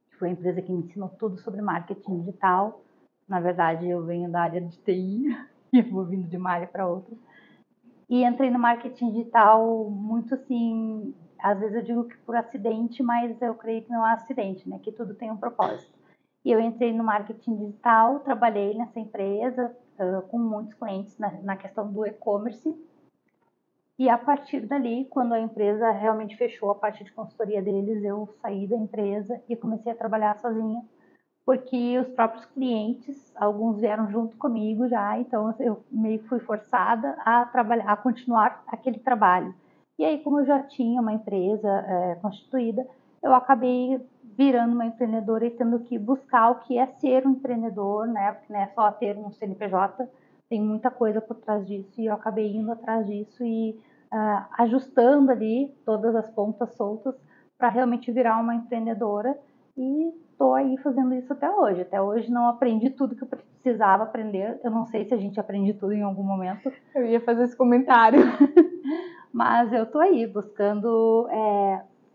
que foi a empresa que me ensinou tudo sobre marketing digital. Na verdade, eu venho da área de TI, e vou vindo de uma área para outra. E entrei no marketing digital muito assim, às vezes eu digo que por acidente, mas eu creio que não é acidente, né, que tudo tem um propósito. E eu entrei no marketing digital, trabalhei nessa empresa com muitos clientes na questão do e-commerce. E a partir dali, quando a empresa realmente fechou a parte de consultoria deles, eu saí da empresa e comecei a trabalhar sozinha, porque os próprios clientes, alguns vieram junto comigo já, então eu meio que fui forçada a trabalhar, a continuar aquele trabalho. E aí, como eu já tinha uma empresa constituída, eu acabei virando uma empreendedora e tendo que buscar o que é ser um empreendedor, né? Porque não é só ter um CNPJ, tem muita coisa por trás disso, e eu acabei indo atrás disso e ajustando ali todas as pontas soltas para realmente virar uma empreendedora, e estou aí fazendo isso até hoje. Até hoje não aprendi tudo que eu precisava aprender. Eu não sei se a gente aprende tudo em algum momento. Eu ia fazer esse comentário. Mas eu estou aí buscando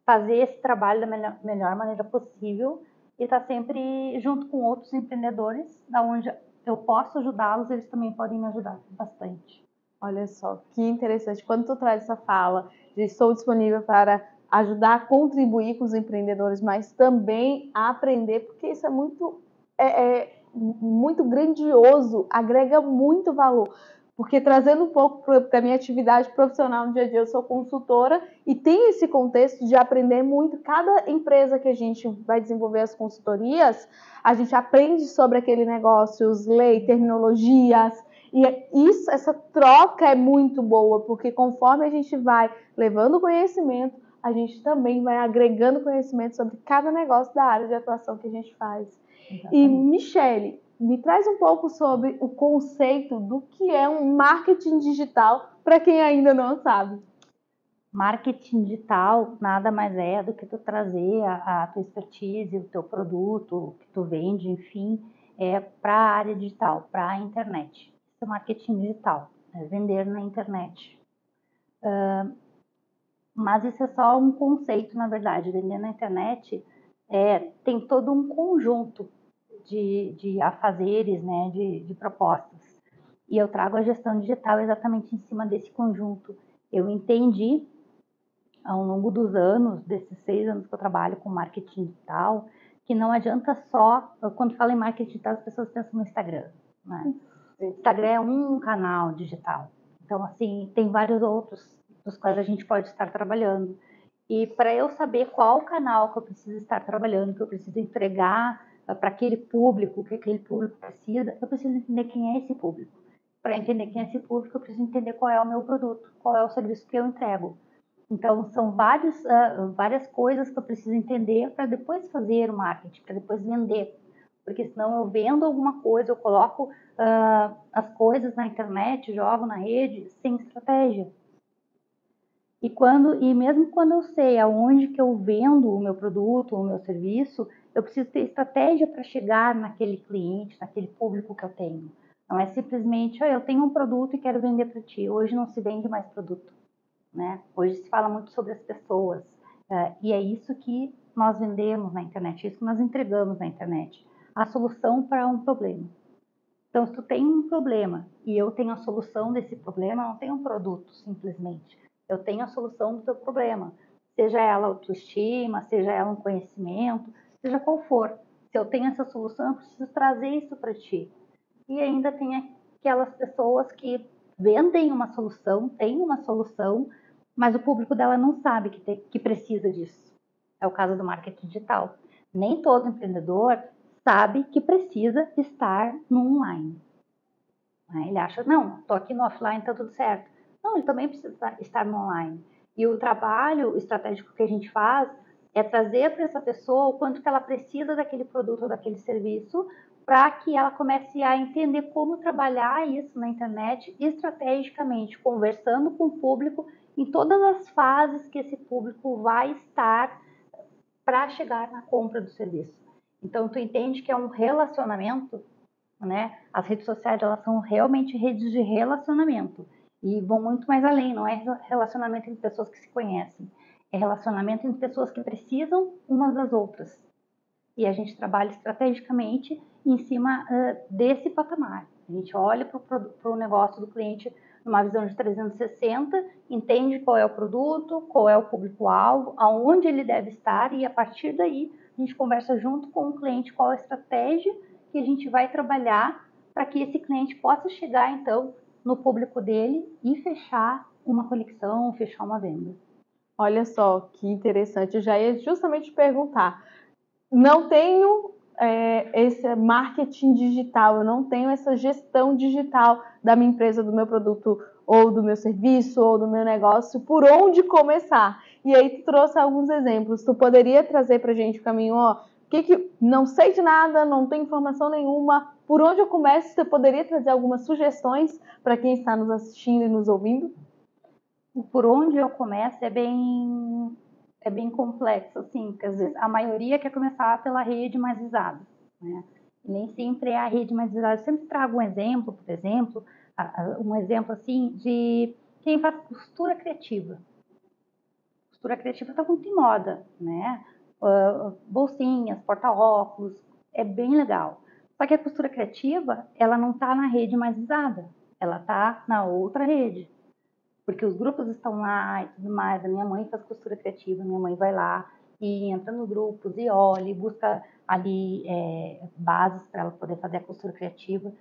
fazer esse trabalho da melhor maneira possível e estar sempre junto com outros empreendedores, da onde eu posso ajudá-los, eles também podem me ajudar bastante. Olha só, que interessante. Quando tu traz essa fala de estou disponível para ajudar a contribuir com os empreendedores, mas também a aprender, porque isso é muito grandioso, agrega muito valor. Porque trazendo um pouco para a minha atividade profissional no dia a dia, eu sou consultora e tem esse contexto de aprender muito. Cada empresa que a gente vai desenvolver as consultorias, a gente aprende sobre aquele negócio, leis, terminologias, e essa troca é muito boa, porque conforme a gente vai levando conhecimento, a gente também vai agregando conhecimento sobre cada negócio da área de atuação que a gente faz. Exatamente. E, Michele, me traz um pouco sobre o conceito do que é um marketing digital para quem ainda não sabe. Marketing digital nada mais é do que tu trazer a tua expertise, o teu produto, o que tu vende, enfim, para a área digital, para a internet. Isso é marketing digital, é vender na internet. Mas isso é só um conceito, na verdade. Vender na internet tem todo um conjunto de afazeres, né, de propostas. E eu trago a gestão digital exatamente em cima desse conjunto. Eu entendi, ao longo dos anos, desses 6 anos que eu trabalho com marketing digital, que não adianta só, quando falo em marketing digital, as pessoas pensam no Instagram, né? O Instagram é um canal digital. Então, assim, tem vários outros nos quais a gente pode estar trabalhando. E para eu saber qual canal que eu preciso estar trabalhando, que eu preciso entregar para aquele público, que aquele público precisa, eu preciso entender quem é esse público. Para entender quem é esse público, eu preciso entender qual é o meu produto, qual é o serviço que eu entrego. Então, são várias coisas que eu preciso entender para depois fazer o marketing, para depois vender. Porque senão eu vendo alguma coisa, eu coloco as coisas na internet, jogo na rede, sem estratégia. E mesmo quando eu sei aonde que eu vendo o meu produto, o meu serviço, eu preciso ter estratégia para chegar naquele cliente, naquele público que eu tenho. Não é simplesmente, eu tenho um produto e quero vender para ti. Hoje não se vende mais produto, né? Hoje se fala muito sobre as pessoas. E é isso que nós vendemos na internet, é isso que nós entregamos na internet. A solução para um problema. Então, se tu tem um problema e eu tenho a solução desse problema, eu não tenho um produto, simplesmente. Eu tenho a solução do teu problema. Seja ela autoestima, seja ela um conhecimento, seja qual for. Se eu tenho essa solução, eu preciso trazer isso para ti. E ainda tem aquelas pessoas que vendem uma solução, têm uma solução, mas o público dela não sabe que precisa disso. É o caso do marketing digital. Nem todo empreendedor sabe que precisa estar no online. Ele acha, não, estou aqui no offline, está tudo certo. Não, ele também precisa estar no online. E o trabalho estratégico que a gente faz é trazer para essa pessoa o quanto que ela precisa daquele produto ou daquele serviço para que ela comece a entender como trabalhar isso na internet estrategicamente, conversando com o público em todas as fases que esse público vai estar para chegar na compra do serviço. Então, tu entende que é um relacionamento, né? As redes sociais, elas são realmente redes de relacionamento e vão muito mais além, não é relacionamento entre pessoas que se conhecem, é relacionamento entre pessoas que precisam umas das outras. E a gente trabalha estrategicamente em cima desse patamar. A gente olha para o negócio do cliente numa visão de 360, entende qual é o produto, qual é o público-alvo, aonde ele deve estar e a partir daí a gente conversa junto com o cliente qual é a estratégia que a gente vai trabalhar para que esse cliente possa chegar, então, no público dele e fechar uma conexão, fechar uma venda. Olha só, que interessante. Eu já ia justamente perguntar. Não tenho esse marketing digital, eu não tenho essa gestão digital da minha empresa, do meu produto, ou do meu serviço, ou do meu negócio, por onde começar? E aí tu trouxe alguns exemplos. Tu poderia trazer pra gente o caminho, que não sei de nada, não tenho informação nenhuma, por onde eu começo? Você poderia trazer algumas sugestões para quem está nos assistindo e nos ouvindo? por onde eu começo é bem complexo, assim, porque às vezes a maioria quer começar pela rede mais visada, né? E nem sempre é a rede mais visada. Eu sempre trago um exemplo, por exemplo, um exemplo assim de quem faz costura criativa. Costura criativa está muito em moda, né? Bolsinhas, porta-óculos, é bem legal. Só que a costura criativa, ela não está na rede mais visada, ela está na outra rede. Porque os grupos estão lá e tudo mais. A minha mãe faz costura criativa, minha mãe vai lá e entra nos grupos e olha e busca ali bases para ela poder fazer a costura criativa.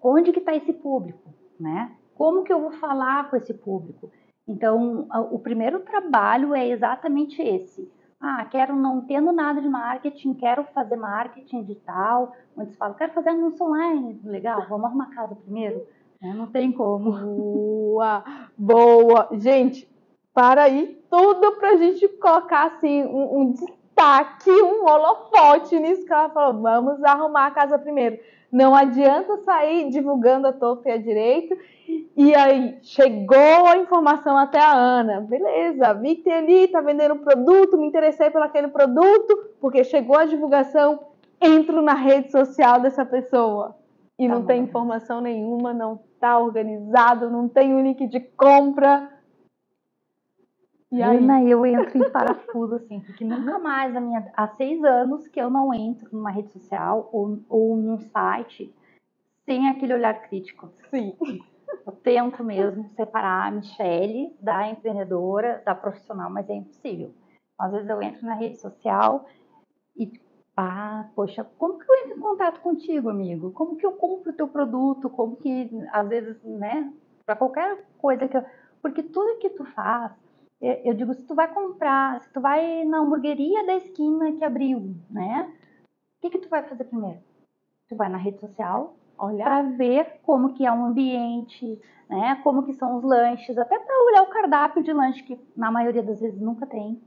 Onde que está esse público, né? Como que eu vou falar com esse público? Então, o primeiro trabalho é exatamente esse. Não tendo nada de marketing, quero fazer marketing digital. Muitos falam, quero fazer anúncio online. Legal, vamos arrumar casa primeiro. Não tem como. Boa! Gente, para aí tudo pra gente colocar assim um destaque, um holofote nisso que ela falou. Vamos arrumar a casa primeiro. Não adianta sair divulgando a torta e a direito. E aí, chegou a informação até a Ana. Beleza, vi que tem ali, tá vendendo um produto, me interessei por aquele produto, porque chegou a divulgação, entro na rede social dessa pessoa. E não tem informação nenhuma, não tá organizado, não tem o link de compra. E aí? Ana, eu entro em parafuso, assim, porque nunca mais, há 6 anos que eu não entro numa rede social ou num site sem aquele olhar crítico. Sim. Eu tento mesmo separar a Michele da empreendedora, da profissional, mas é impossível. Às vezes eu entro na rede social e poxa, como que eu entro em contato contigo, amigo? Como que eu compro o teu produto? Como que, às vezes, né, para qualquer coisa porque tudo que tu faz, eu digo, se tu vai comprar, se tu vai na hamburgueria da esquina que abriu, né, o que tu vai fazer primeiro? Tu vai na rede social, para ver como que é o ambiente, né, como que são os lanches, até para olhar o cardápio de lanche, que na maioria das vezes nunca tem,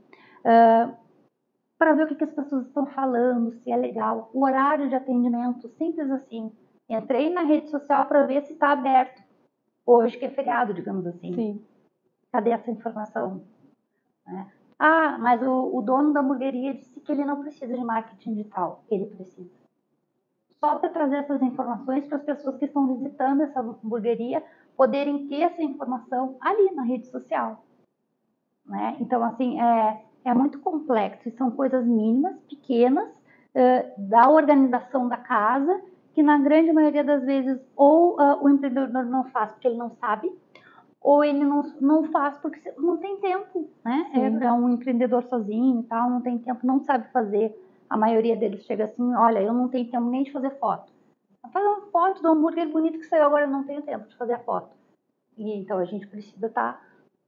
para ver o que as pessoas estão falando, se é legal, o horário de atendimento, simples assim. Entrei na rede social para ver se está aberto, hoje que é feriado, digamos assim. Sim. Cadê essa informação? Né? Mas o dono da hamburgueria disse que ele não precisa de marketing digital, ele precisa. Só para trazer essas informações para as pessoas que estão visitando essa hamburgueria poderem ter essa informação ali na rede social. Né? Então, assim, é muito complexo e são coisas mínimas, pequenas, da organização da casa, que na grande maioria das vezes ou o empreendedor não faz porque ele não sabe, ou ele não faz porque não tem tempo, né? É um empreendedor sozinho e tal, não tem tempo, não sabe fazer. A maioria deles chega assim, olha, eu não tenho tempo nem de fazer foto. Faz uma foto do hambúrguer bonito que saiu agora, eu não tenho tempo de fazer a foto. E então a gente precisa estar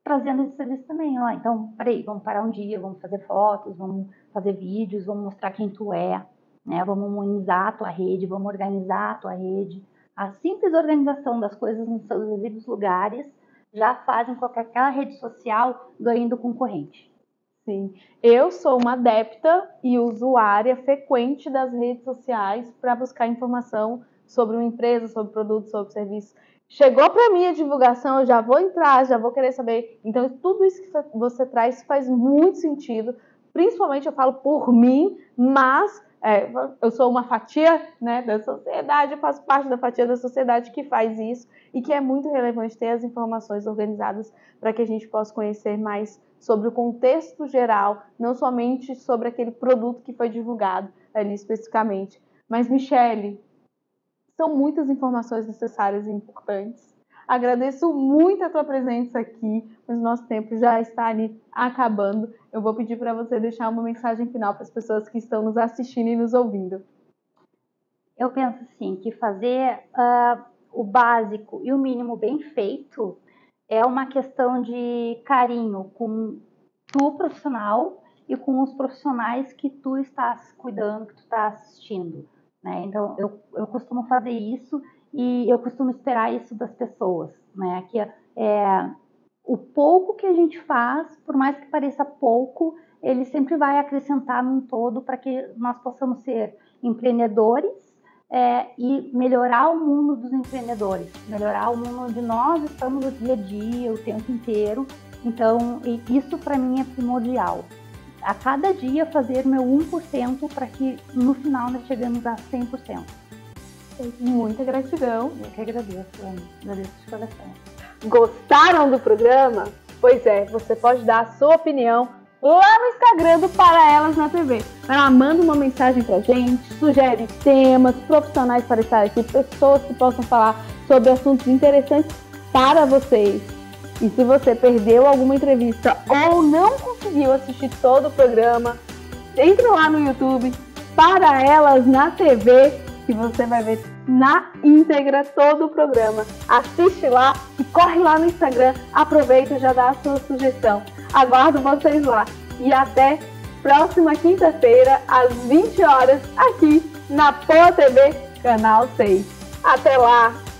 trazendo esse serviço também. Então, peraí, vamos parar um dia, vamos fazer fotos, vamos fazer vídeos, vamos mostrar quem tu é, né? Vamos humanizar a tua rede, vamos organizar a tua rede. A simples organização das coisas nos seus devidos lugares já fazem com que aquela rede social ganhe do concorrente. Sim, eu sou uma adepta e usuária frequente das redes sociais para buscar informação sobre uma empresa, sobre produto, sobre serviço. Chegou para mim a divulgação, eu já vou entrar, já vou querer saber. Então, tudo isso que você traz faz muito sentido. Principalmente, eu falo por mim, mas eu sou uma fatia, né, da sociedade, eu faço parte da fatia da sociedade que faz isso e que é muito relevante ter as informações organizadas para que a gente possa conhecer mais sobre o contexto geral, não somente sobre aquele produto que foi divulgado ali especificamente. Mas, Michele, são muitas informações necessárias e importantes. Agradeço muito a tua presença aqui, mas o nosso tempo já está ali acabando. Eu vou pedir para você deixar uma mensagem final para as pessoas que estão nos assistindo e nos ouvindo. Eu penso assim, que fazer o básico e o mínimo bem feito é uma questão de carinho com tu profissional e com os profissionais que tu estás cuidando, que tu estás assistindo. Né? Então, eu costumo fazer isso e eu costumo esperar isso das pessoas. Né? Que o pouco que a gente faz, por mais que pareça pouco, ele sempre vai acrescentar num todo para que nós possamos ser empreendedores e melhorar o mundo dos empreendedores, melhorar o mundo onde nós estamos o dia a dia, o tempo inteiro, Então, isso para mim é primordial. A cada dia fazer meu 1% para que no final nós chegamos a 100%. Muita gratidão. Eu que agradeço, Ana. Agradeço de coração. Gostaram do programa? Pois é, você pode dar a sua opinião lá no Instagram do Para Elas na TV. Ela manda uma mensagem pra gente, sugere temas, profissionais para estar aqui, pessoas que possam falar sobre assuntos interessantes para vocês. E se você perdeu alguma entrevista ou não conseguiu assistir todo o programa, entre lá no YouTube, Para Elas na TV, que você vai ver na íntegra todo o programa. Assiste lá e corre lá no Instagram, aproveita e já dá a sua sugestão. Aguardo vocês lá. E até próxima quinta-feira, às 20 horas, aqui na Poa TV, Canal 6. Até lá!